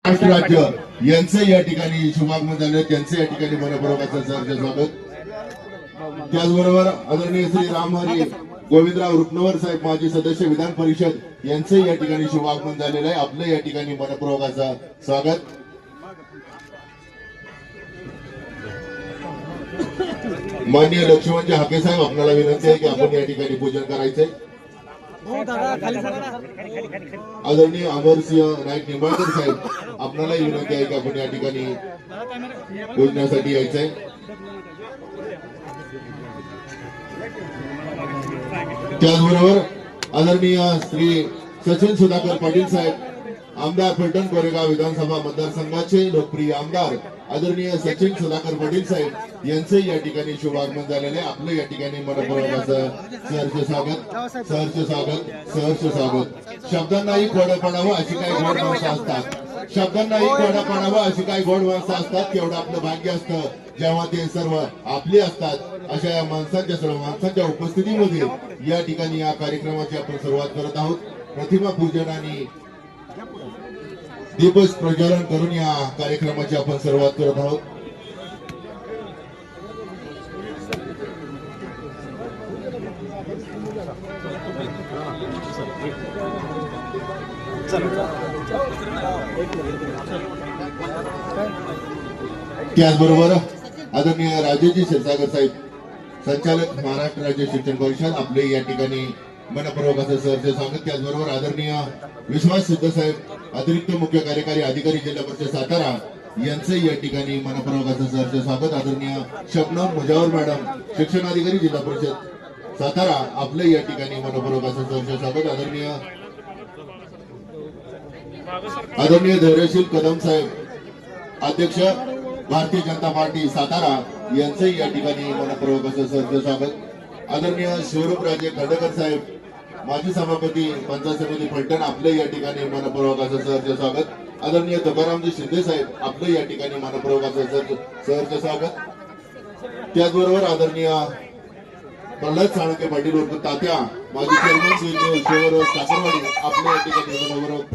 महाराष्ट्र राज्य यांचे या ठिकाणी शुभागमन झाले, त्यांचे या ठिकाणी मनपूर्वक सहर्ष स्वागत. त्याचबरोबर आदरणीय श्री रामहरी गोविंदराव रुपनवर साहेब माजी सदस्य विधान परिषद यांचे या ठिकाणी शुभागमन झालेले आहे. आपलं या ठिकाणी मनपूर्वक असं स्वागत. माननीय लक्ष्मणजी हाके साहेब, आपल्याला विनंती आहे की आपण या ठिकाणी पूजन करायचंय. आदरणीय अमरसिंह नाईक निंबाळकर साहेब, आपल्याला विनंती आहे की आपण या ठिकाणी पूजनासाठी यायचंय. त्याचबरोबर आदरणीय श्री सचिन सुधाकर पाटील साहेब, आमदार फलटण कोरेगाव विधानसभा मतदारसंघाचे लोकप्रिय आमदार आदरणीय सचिन सुधाकर पाटील साहेब यांचे या ठिकाणी शुभागमन झालेले. आपलं या ठिकाणी मनपूर्वक असं सहर्ष स्वागत, सहर्ष स्वागत, सहर्ष स्वागत. शब्दांनाही खोडं पडावं अशी काही गोड माणसं असतात, शब्दांनाही खोडं पडावं अशी काही गोड माणसं असतात. केवढं आपलं भाग्य असतं जेव्हा ते सर्व आपली असतात. अशा या माणसांच्या सर्व माणसांच्या उपस्थितीमध्ये या ठिकाणी या कार्यक्रमाची आपण सुरुवात करत आहोत. प्रतिमा पूजन आणि दीप प्रज्वलन करून या कार्यक्रमाची आपण सुरुवात करत आहोत. त्याचबरोबर आदरणीय राजेजी क्षीरसागर साहेब, संचालक महाराष्ट्र राज्य शिक्षण परिषद, आपले या ठिकाणी मनपूर्वक असं सहर्ष स्वागत. त्याचबरोबर आदरणीय विश्वास सिद्ध साहेब, अतिरिक्त मुख्य कार्यकारी अधिकारी जिल्हा परिषद सातारा यांचे या ठिकाणी मनपूर्वक असं सहर्ष स्वागत. आदरणीय शबनम मुजावर मॅडम, शिक्षणाधिकारी जिल्हा परिषद सातारा, आपले या ठिकाणी मनपूर्वक असं सहर्ष स्वागत. आदरणीय धैर्यशील कदम साहेब, अध्यक्ष भारतीय जनता पार्टी सातारा यांचे या ठिकाणी मनपूर्वक असं सहर्ष स्वागत. आदरणीय शिवरूपराजे खंडेकर साहेब, माजी सभापती पंचायत समिती फलटण, आपले या ठिकाणी मनपूर्वक असं सहर्ष स्वागत. आदरणीय तुकारामजी शिंदे साहेब, आपले या ठिकाणी मनपूर्वक असं सहर्ष स्वागत. त्याचबरोबर आदरणीय प्रल्हाद साळुंखे पाटील उर्फ तात्या, माजी चेअरमन साखरवाडी, आपले या ठिकाणी मनपूर्वक